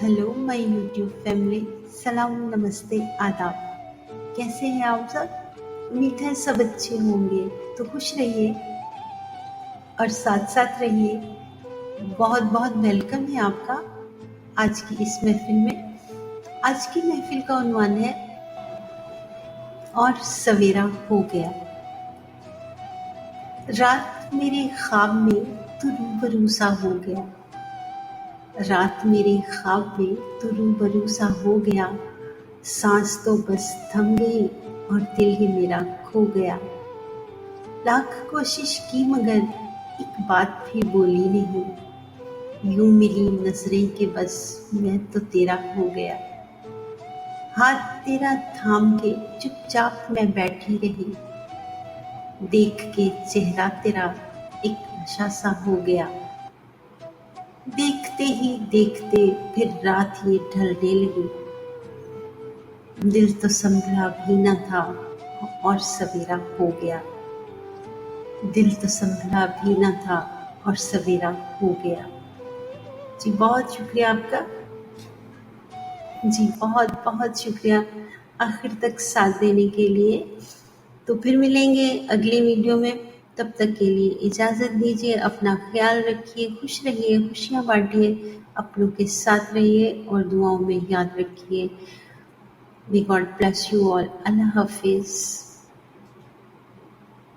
Hello my YouTube family. सलाम, नमस्ते, आदाब। कैसे हैं आप सब? उम्मीद है सब अच्छे होंगे। तो खुश रहिए और साथ साथ रहिए। बहुत बहुत वेलकम है आपका आज की इस महफिल में। आज की महफिल का उन्वान है और सवेरा हो गया। रात मेरे ख्वाब में तू रूबरू सा हो गया। रात मेरे ख्वाब में तू रूबरू सा हो गया। सांस तो बस थम गई और दिल ही मेरा खो गया। लाख कोशिश की मगर एक बात भी बोली नहीं। यूं मिली नजरें के बस मैं तो तेरा हो गया। हाथ तेरा थाम के चुपचाप मैं बैठी रही। देख के चेहरा तेरा एक नशा सा हो गया। देखते ही देखते फिर रात ये ढलने लगी। दिल तो संभला भी न था और सवेरा हो गया। दिल तो संभला भी न था और सवेरा हो गया। जी बहुत शुक्रिया आपका। जी बहुत बहुत शुक्रिया आखिर तक साथ देने के लिए। तो फिर मिलेंगे अगले वीडियो में। तब तक के लिए इजाज़त दीजिए। अपना ख्याल रखिए, खुश रहिए, खुशियाँ बांटिए, अपनों के साथ रहिए और दुआओं में याद रखिए। May God bless you all. Allah Hafiz.